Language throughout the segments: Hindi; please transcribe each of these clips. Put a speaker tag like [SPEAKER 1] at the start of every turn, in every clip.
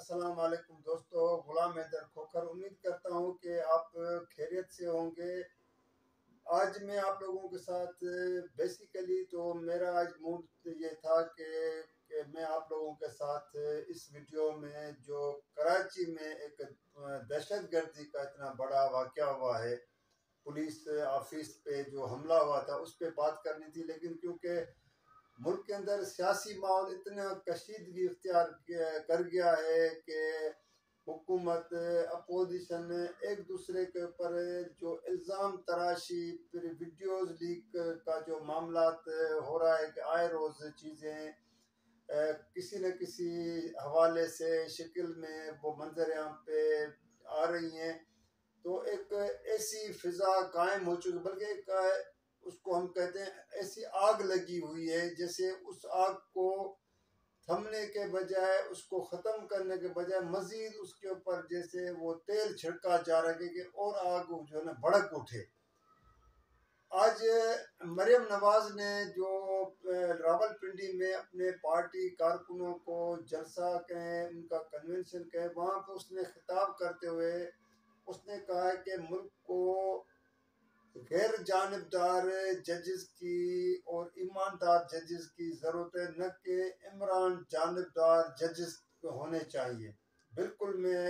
[SPEAKER 1] अस्सलाम वालेकुम दोस्तों, गुलाम हैदर खोखर। उम्मीद करता हूँ कि आप खैरियत से होंगे। आज मैं आप लोगों के साथ बेसिकली तो मेरा आज मूड ये था कि मैं आप लोगों के साथ इस वीडियो में जो कराची में एक दहशतगर्दी का इतना बड़ा वाक़या हुआ है, पुलिस ऑफिस पे जो हमला हुआ था उस पे बात करनी थी। लेकिन क्योंकि मुल्क के अंदर सियासी माहौल इतना कशीदगी इख्तियार कर गया है कि हुकूमत अपोजिशन एक दूसरे के ऊपर जो इल्ज़ाम तराशी फिर वीडियोज़ लीक का जो मामलात हो रहा है कि आए रोज़ चीज़ें किसी न किसी हवाले से शक्ल में वो मंजर आम पे आ रही हैं। तो एक ऐसी फिजा कायम हो चुकी, बल्कि एक उसको हम कहते हैं ऐसी आग लगी हुई है, जैसे उस आग को थमने के बजाय, उसको ख़त्म करने के बजाय मज़ीद उसके ऊपर जैसे वो तेल छिड़का जा रहा है कि और आग जो है ना भड़क उठे। आज मरियम नवाज ने जो रावलपिंडी में अपने पार्टी कारकुनों को जलसा कहें, उनका कन्वेंशन कहें, वहाँ पर उसने खिताब करते हुए उसने कहा है कि मुल्क को गैर जानिबदार जजेस की और ईमानदार जजेस की ज़रूरत है, न कि इमरान जानिबदार जजेस होने चाहिए। बिल्कुल मैं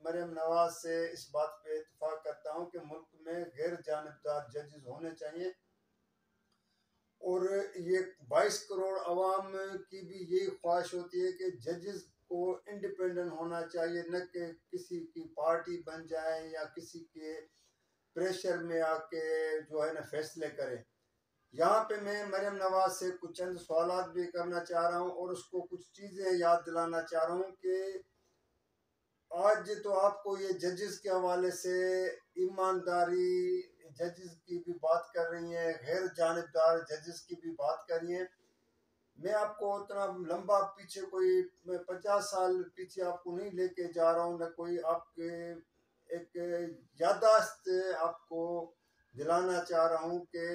[SPEAKER 1] मरियम नवाज से इस बात पे इत्तेफाक करता हूँ कि मुल्क में गैर जानिबदार जजेस होने चाहिए। और ये 22 करोड़ अवाम की भी यही ख्वाहिश होती है कि जजेस को इंडिपेंडेंट होना चाहिए, न कि किसी की पार्टी बन जाए या किसी के प्रेशर में आके जो है ना फैसले करें। यहाँ पे मैं मरियम नवाज से कुछ चंद सवालात भी करना चाह रहा हूँ और उसको कुछ चीज़ें याद दिलाना चाह रहा हूँ कि आज तो आपको ये जजेस के हवाले से ईमानदारी जजेस की भी बात कर रही हैं, गैर जानिबदार जजेस की भी बात कर रही हैं। मैं आपको उतना लंबा पीछे कोई 50 साल पीछे आपको नहीं लेके जा रहा हूँ, न कोई आपके एक याददाश्त आपको दिलाना चाह रहा हूँ कि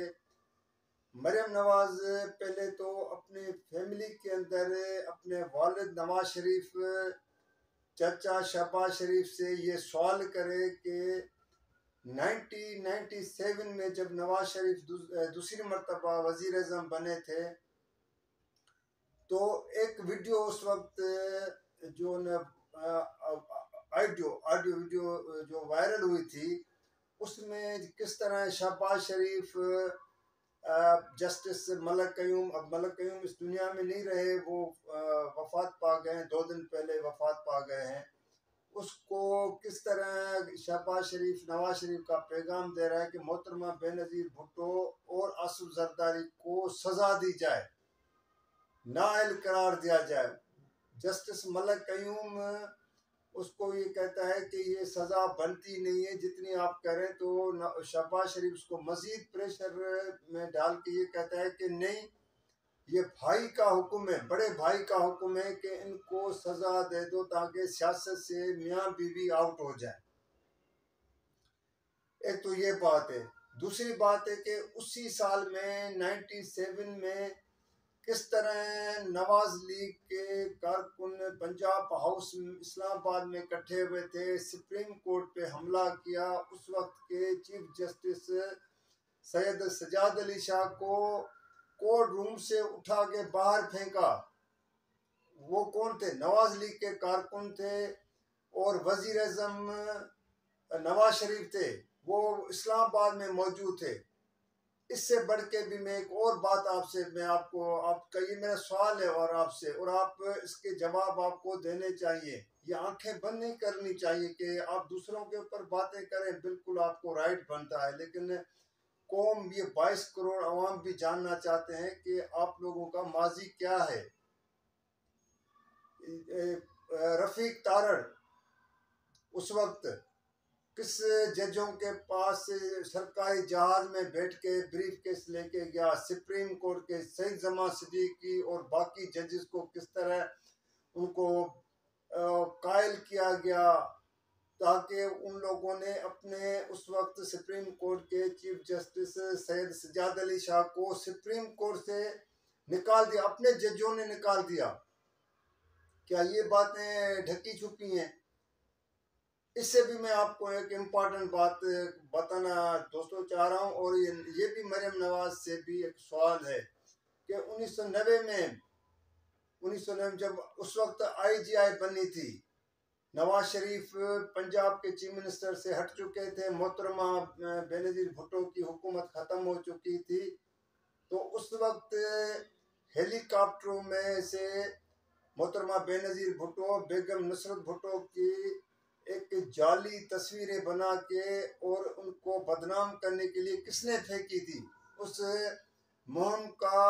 [SPEAKER 1] मरियम नवाज पहले तो अपने फैमिली के अंदर अपने वालिद नवाज शरीफ, चाचा शहबाज शरीफ से ये सवाल करे कि 1997 में जब नवाज शरीफ दूसरी मरतबा वजीर आज़म बने थे, तो एक वीडियो उस वक्त जो न ऑडियो ऑडियो वीडियो जो वायरल हुई थी, उसमें किस तरह शहबाज शरीफ जस्टिस मलक कयूम, अब मलक कयूम इस दुनिया में नहीं रहे, वो वफात पा गए हैं, 2 दिन पहले वफात पा गए हैं। उसको किस तरह शहबाज शरीफ नवाज शरीफ का पैगाम दे रहा है कि मोहतरमा बेनज़ीर भुट्टो और आसिफ जरदारी को सज़ा दी जाए, नाअहल करार दिया जाए। जस्टिस मलक कयूम उसको ये कहता है कि ये सज़ा बनती नहीं है जितनी आप करें, तो शहबाज शरीफ उसको मज़ीद प्रेशर में डाल के ये कहता है कि नहीं, ये भाई का हुक्म है, बड़े भाई का हुक्म है कि इनको सज़ा दे दो ताकि सियासत से मियाँ बीवी आउट हो जाए। एक तो ये बात है। दूसरी बात है कि उसी साल में 97 में किस तरह नवाज लीग के कारकुन पंजाब हाउस इस्लामाबाद में इकट्ठे हुए थे, सुप्रीम कोर्ट पे हमला किया। उस वक्त के चीफ जस्टिस सैयद सजाद अली शाह को कोर्ट रूम से उठा के बाहर फेंका। वो कौन थे? नवाज लीग के कारकुन थे और वजीर आज़म नवाज शरीफ थे, वो इस्लामाबाद में मौजूद थे। इससे बढ़ के भी मैं एक और बात आपसे, मैं आपको, आपका ये मेरा सवाल है और आपसे, और आप इसके जवाब आपको देने चाहिए। ये आंखें बंद नहीं करनी चाहिए कि आप दूसरों के ऊपर बातें करें, बिल्कुल आपको राइट बनता है, लेकिन कौम, ये 22 करोड़ अवाम भी जानना चाहते हैं कि आप लोगों का माजी क्या है। रफ़ीक तारड़ उस वक्त किस जजों के पास सरकारी जहाज में बैठ के ब्रीफ केस लेके गया, सुप्रीम कोर्ट के सईद जमा सिद्दीकी और बाकी जजेस को किस तरह उनको कायल किया गया, ताकि उन लोगों ने अपने उस वक्त सुप्रीम कोर्ट के चीफ जस्टिस सैयद सजाद अली शाह को सुप्रीम कोर्ट से निकाल दिया, अपने जजों ने निकाल दिया क्या ये बातें ढकी छुपी हैं? इससे भी मैं आपको एक इम्पॉर्टेंट बात बताना दोस्तों चाह रहा हूँ, और ये भी मरियम नवाज से भी एक सवाल है कि 1990 जब उस वक्त IGI बनी थी, नवाज शरीफ पंजाब के चीफ मिनिस्टर से हट चुके थे, मोहतरमा बेनजीर भुट्टो की हुकूमत ख़त्म हो चुकी थी, तो उस वक्त हेलीकॉप्टरों में से मोहतरमा बेनजीर भुट्टो, बेगम नुसरत भुट्टो की एक जाली तस्वीरें बना के और उनको बदनाम करने के लिए किसने फेंकी थी? उस मुहिम का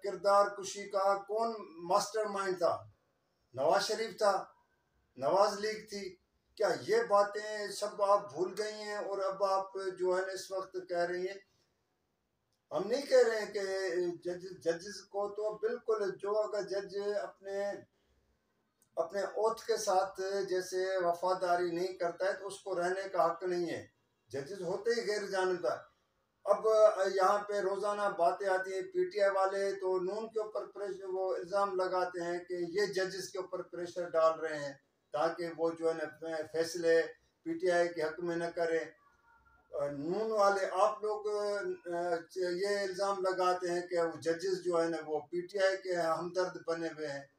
[SPEAKER 1] किरदार कुशी का कौन मास्टरमाइंड था? नवाज शरीफ था, नवाज लीग थी। क्या ये बातें सब आप भूल गई हैं और अब आप जो है ना इस वक्त कह रही हैं? हम नहीं कह रहे हैं कि जजेस को तो बिल्कुल, जो अगर जज अपने अपने ओथ के साथ जैसे वफादारी नहीं करता है तो उसको रहने का हक नहीं है। जजेस होते ही गैर जानबदार। अब यहाँ पे रोजाना बातें आती है, PTI वाले तो नून के ऊपर प्रेशर, वो इल्जाम लगाते हैं कि ये जजेस के ऊपर प्रेशर डाल रहे हैं ताकि वो जो है ना फैसले PTI के हक में न करें। नून वाले आप लोग ये इल्जाम लगाते हैं कि वो जजेस जो है ना वो PTI के हमदर्द बने हुए हैं।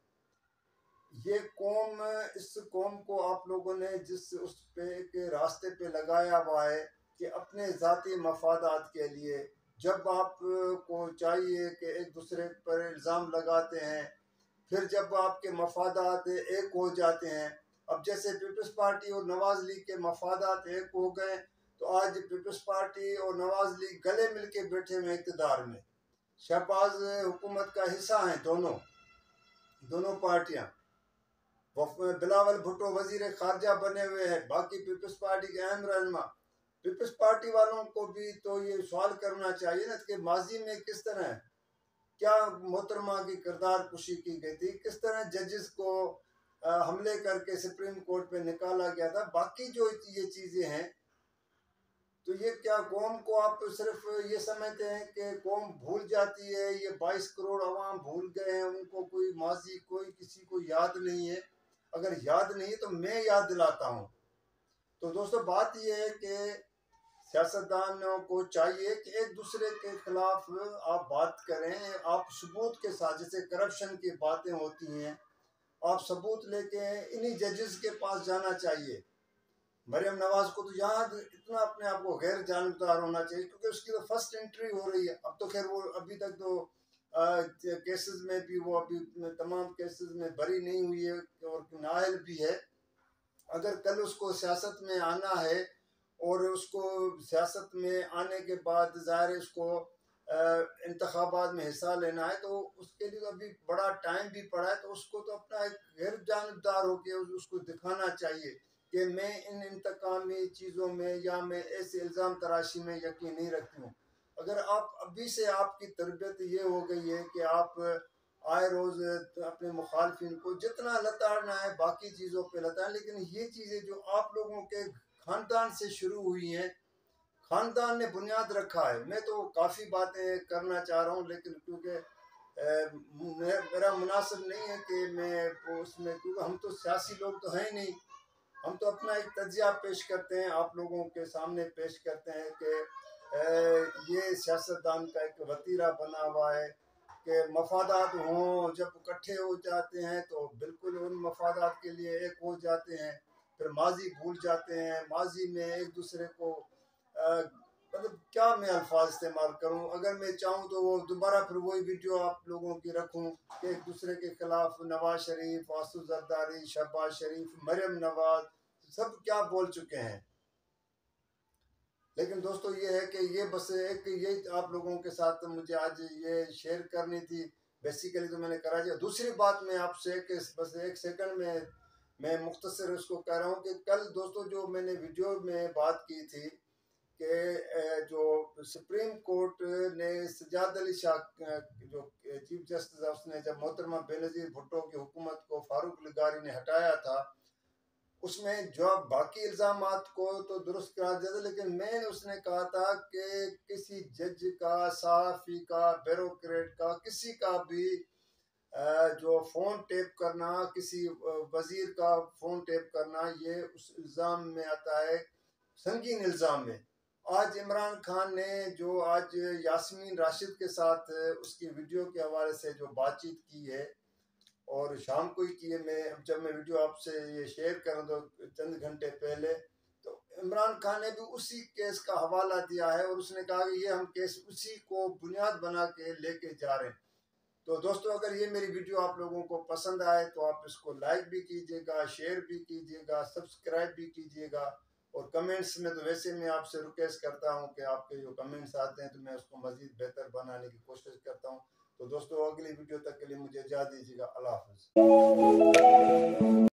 [SPEAKER 1] ये कौम, इस कौम को आप लोगों ने जिस उस पे के रास्ते पे लगाया हुआ है कि अपने ज़ाती मफादात के लिए, जब आप को चाहिए कि एक दूसरे पर इल्ज़ाम लगाते हैं, फिर जब आपके मफादात एक हो जाते हैं, अब जैसे पीपल्स पार्टी और नवाज लीग के मफादात एक हो गए, तो आज पीपल्स पार्टी और नवाज लीग गले मिल के बैठे हुए इक़्तिदार में, शहबाज हुकूमत का हिस्सा हैं दोनों पार्टियां। बिलावल भुट्टो वजीर खारजा बने हुए हैं, बाकी पीपल्स पार्टी के अहम रहनुमा। पीपल्स पार्टी वालों को भी तो ये सवाल करना चाहिए ना कि माजी में किस तरह क्या मोहतरमा की किरदार कुशी की गई थी, किस तरह जजेस को हमले करके सुप्रीम कोर्ट पे निकाला गया था। बाकी जो ये चीज़ें हैं, तो ये क्या कौम को आप तो सिर्फ ये समझते हैं कि कौम भूल जाती है? ये 22 करोड़ अवाम भूल गए हैं, उनको कोई माजी, कोई किसी को याद नहीं है। अगर याद नहीं है तो मैं याद दिलाता हूँ। तो दोस्तों बात यह है कि सियासतदानों को चाहिए कि एक दूसरे के खिलाफ आप बात करें, आप सबूत के साथ, जैसे करप्शन की बातें होती हैं, आप सबूत लेके इन्हीं जजेस के पास जाना चाहिए। मरियम नवाज को तो यहाँ इतना अपने आप को गैर जानबदार होना चाहिए क्योंकि उसकी तो फर्स्ट एंट्री हो रही है। अब तो खैर वो अभी तक तो केसेस में भी वो अभी तमाम केसेस में बरी नहीं हुई है और नाअहल भी है। अगर कल उसको सियासत में आना है और उसको सियासत में आने के बाद ज़ाहिर है उसको इंतखाबात में हिस्सा लेना है, तो उसके लिए तो अभी बड़ा टाइम भी पड़ा है। तो उसको तो अपना एक गैर जानबदार होकर उसको दिखाना चाहिए कि मैं इन इंतकामी चीज़ों में या मैं ऐसे इल्ज़ाम तराशी में यकीन नहीं रखती हूँ। अगर आप अभी से आपकी तरबियत ये हो गई है कि आप आए रोज़ अपने मुखालफिन को जितना लताड़ना है बाकी चीज़ों पे लताड़ें, लेकिन ये चीज़ें जो आप लोगों के ख़ानदान से शुरू हुई हैं, ख़ानदान ने बुनियाद रखा है। मैं तो काफ़ी बातें करना चाह रहा हूँ, लेकिन क्योंकि मेरा मुनासिब नहीं है कि मैं उसमें, क्योंकि हम तो सियासी लोग तो हैं ही नहीं। हम तो अपना एक तजिया पेश करते हैं, आप लोगों के सामने पेश करते हैं कि ये सियासतदान का एक वतीरा बना हुआ है कि मफादात हों, जब इकट्ठे हो जाते हैं तो बिल्कुल उन मफादात के लिए एक हो जाते हैं, फिर माजी भूल जाते हैं। माजी में एक दूसरे को मतलब क्या मैं अल्फाज इस्तेमाल करूं, अगर मैं चाहूं तो वो दोबारा फिर वही वीडियो आप लोगों की रखूं कि एक दूसरे के खिलाफ नवाज शरीफ, वासु जरदारी, शहबाज शरीफ, मरियम नवाज सब क्या बोल चुके हैं। लेकिन दोस्तों ये है कि ये बस एक ये आप लोगों के साथ मुझे आज ये शेयर करनी थी। बेसिकली तो मैंने करा दिया। दूसरी बात मैं आपसे कि बस एक सेकंड में मैं मुख्तसर उसको कह रहा हूँ कि कल दोस्तों जो मैंने वीडियो में बात की थी कि जो सुप्रीम कोर्ट ने सजाद अली शाह जो चीफ जस्टिस है, उसने जब मोहतरमा बेनज़ीर भुट्टो की हुकूमत को फारूक लगारी ने हटाया था, उसमें जो बाकी इल्ज़ामात को तो दुरुस्त करार दिया था, लेकिन मैंने उसने कहा था कि किसी जज का, सहाफ़ी का, ब्यूरोक्रेट का, किसी का भी जो फ़ोन टेप करना, किसी वज़ीर का फ़ोन टेप करना, ये उस इल्ज़ाम में आता है, संगीन इल्ज़ाम में। आज इमरान खान ने जो आज यास्मीन राशिद के साथ उसकी वीडियो के हवाले से जो बातचीत की है, और शाम को ही की है, मैं जब मैं वीडियो आपसे ये शेयर कर रहा था चंद घंटे पहले, तो इमरान खान ने भी उसी केस का हवाला दिया है और उसने कहा कि ये हम केस उसी को बुनियाद बना के लेके जा रहे हैं। तो दोस्तों, अगर ये मेरी वीडियो आप लोगों को पसंद आए तो आप इसको लाइक भी कीजिएगा, शेयर भी कीजिएगा, सब्सक्राइब भी कीजिएगा, और कमेंट्स में तो वैसे मैं आपसे रिक्वेस्ट करता हूँ कि आपके जो कमेंट्स आते हैं तो मैं उसको मज़ीद बेहतर बनाने की कोशिश करता हूँ। तो दोस्तों, अगली वीडियो तक के लिए मुझे इजाज़त दीजिएगा। अल्लाह हाफ़िज़।